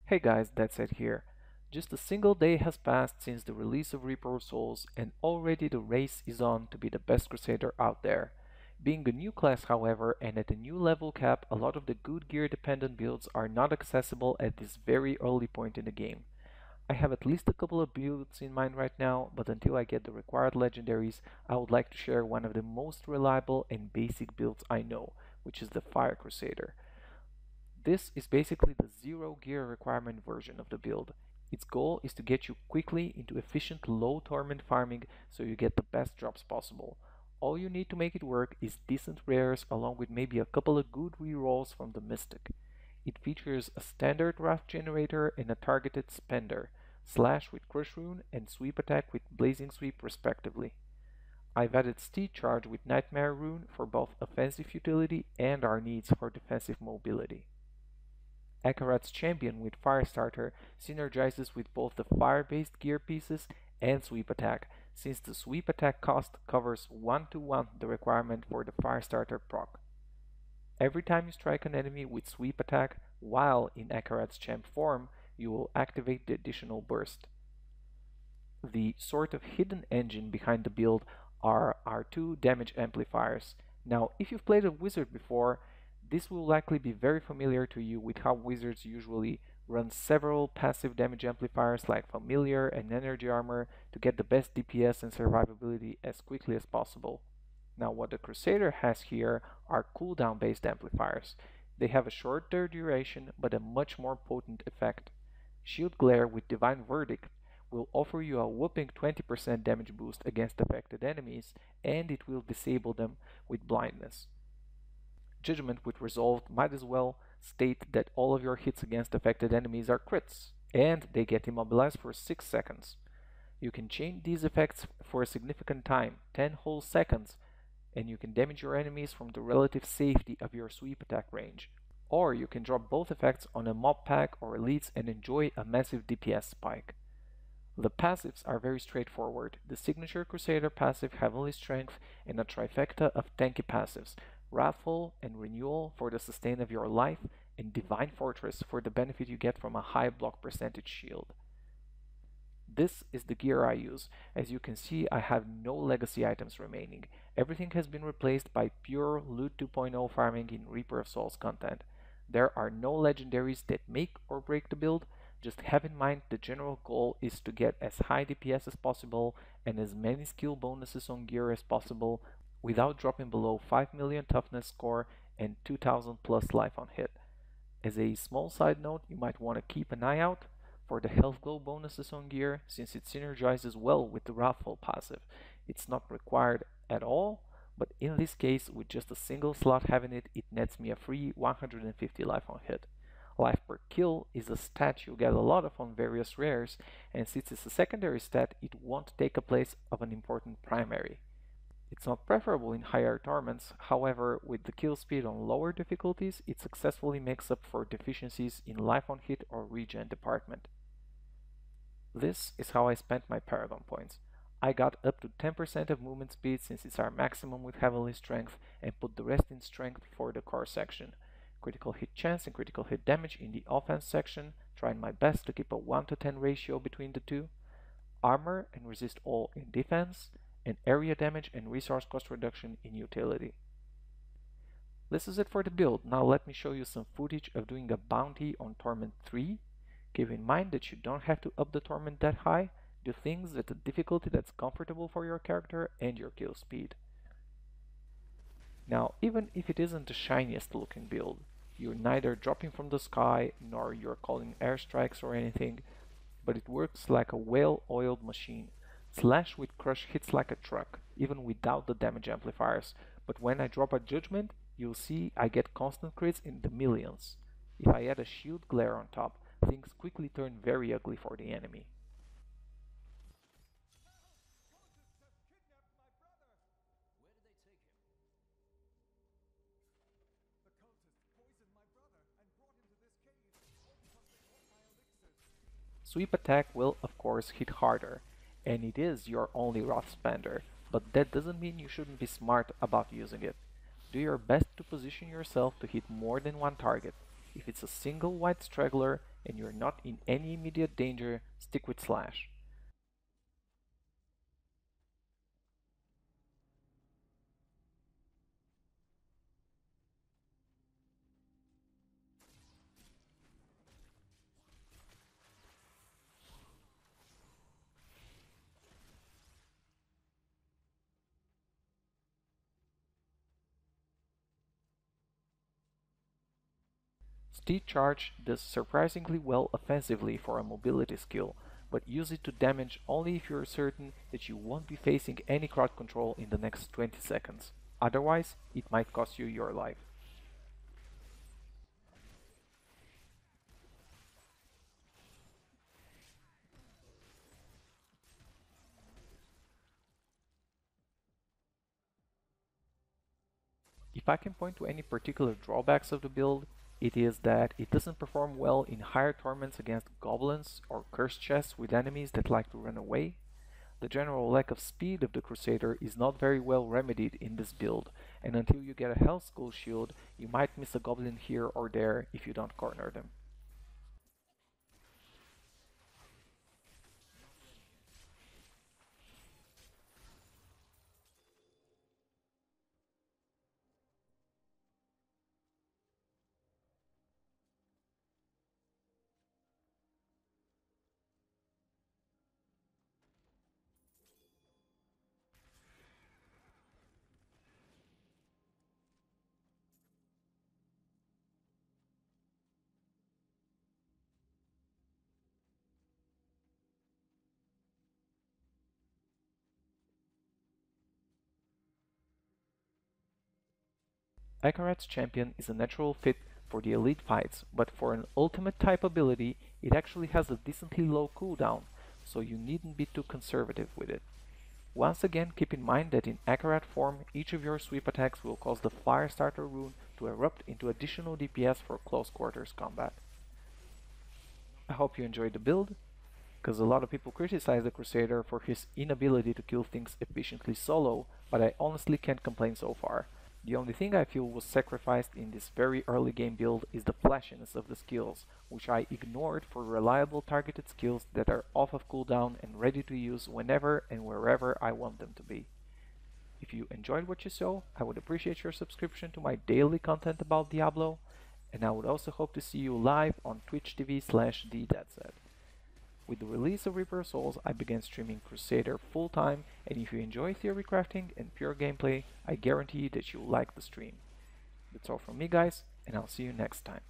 Hey guys, Deadset here. Just a single day has passed since the release of Reaper of Souls and already the race is on to be the best Crusader out there. Being a new class however and at a new level cap, a lot of the good gear dependent builds are not accessible at this very early point in the game. I have at least a couple of builds in mind right now, but until I get the required legendaries, I would like to share one of the most reliable and basic builds I know, which is the Fire Crusader. This is basically the zero gear requirement version of the build. Its goal is to get you quickly into efficient low torment farming so you get the best drops possible. All you need to make it work is decent rares along with maybe a couple of good rerolls from the Mystic. It features a standard wrath generator and a targeted spender, slash with crush rune and sweep attack with blazing sweep respectively. I've added Steed Charge with Nightmare Rune for both offensive utility and our needs for defensive mobility. Akarat's Champion with Firestarter synergizes with both the fire-based gear pieces and sweep attack, since the sweep attack cost covers 1-to-1 the requirement for the Firestarter proc. Every time you strike an enemy with sweep attack while in Akarat's Champ form, you will activate the additional burst. The sort of hidden engine behind the build are our two damage amplifiers. Now, if you've played a wizard before, this will likely be very familiar to you with how wizards usually run several passive damage amplifiers like Familiar and Energy Armor to get the best DPS and survivability as quickly as possible. Now what the Crusader has here are cooldown based amplifiers. They have a shorter duration but a much more potent effect. Shield Glare with Divine Verdict will offer you a whopping 20% damage boost against affected enemies, and it will disable them with blindness. Judgment with Resolved might as well state that all of your hits against affected enemies are crits, and they get immobilized for 6 seconds. You can chain these effects for a significant time, 10 whole seconds, and you can damage your enemies from the relative safety of your sweep attack range. Or you can drop both effects on a mob pack or elites and enjoy a massive DPS spike. The passives are very straightforward. The Signature Crusader passive Heavenly Strength and a trifecta of tanky passives, Wrathful and Renewal for the sustain of your life, and Divine Fortress for the benefit you get from a high block percentage shield. This is the gear I use. As you can see, I have no legacy items remaining. Everything has been replaced by pure Loot 2.0 farming in Reaper of Souls content. There are no legendaries that make or break the build. Just have in mind the general goal is to get as high DPS as possible and as many skill bonuses on gear as possible without dropping below 5 million toughness score and 2000 plus life on hit. As a small side note, you might want to keep an eye out for the health glow bonuses on gear, since it synergizes well with the Wrathful passive. It's not required at all, but in this case, with just a single slot having it, it nets me a free 150 life on hit. Life per kill is a stat you get a lot of on various rares, and since it's a secondary stat, it won't take a place of an important primary. It's not preferable in higher torments, however, with the kill speed on lower difficulties, it successfully makes up for deficiencies in life on hit or regen department. This is how I spent my Paragon Points. I got up to 10% of movement speed since it's our maximum with Heavenly Strength, and put the rest in Strength for the core section. Critical hit chance and critical hit damage in the offense section, trying my best to keep a 1-to-10 ratio between the two. Armor and resist all in defense, and area damage and resource cost reduction in utility. This is it for the build. Now let me show you some footage of doing a bounty on Torment 3. Keep in mind that you don't have to up the Torment that high. Do things at a difficulty that's comfortable for your character and your kill speed. Now, even if it isn't the shiniest looking build, you're neither dropping from the sky nor you're calling airstrikes or anything, but it works like a well-oiled machine. Slash with Crush hits like a truck, even without the damage amplifiers, but when I drop a Judgment, you'll see I get constant crits in the millions. If I add a Shield Glare on top, things quickly turn very ugly for the enemy. Sweep attack will of course hit harder, and it is your only Wrath spender, but that doesn't mean you shouldn't be smart about using it. Do your best to position yourself to hit more than one target. If it's a single white straggler, and you're not in any immediate danger, stick with Slash. Steed Charge does surprisingly well offensively for a mobility skill, but use it to damage only if you're certain that you won't be facing any crowd control in the next 20 seconds. Otherwise, it might cost you your life. If I can point to any particular drawbacks of the build, it is that it doesn't perform well in higher torments against goblins or cursed chests with enemies that like to run away. The general lack of speed of the Crusader is not very well remedied in this build, and until you get a Hell Skull shield, you might miss a goblin here or there if you don't corner them. Akarat's champion is a natural fit for the elite fights, but for an ultimate type ability, it actually has a decently low cooldown, so you needn't be too conservative with it. Once again, keep in mind that in Akarat form, each of your sweep attacks will cause the Firestarter rune to erupt into additional DPS for close quarters combat. I hope you enjoyed the build, because a lot of people criticize the Crusader for his inability to kill things efficiently solo, but I honestly can't complain so far. The only thing I feel was sacrificed in this very early game build is the flashiness of the skills, which I ignored for reliable targeted skills that are off of cooldown and ready to use whenever and wherever I want them to be. If you enjoyed what you saw, I would appreciate your subscription to my daily content about Diablo, and I would also hope to see you live on Twitch TV/the Deadset. With the release of Reaper of Souls, I began streaming Crusader full-time, and if you enjoy theory crafting and pure gameplay, I guarantee that you'll like the stream. That's all from me guys, and I'll see you next time.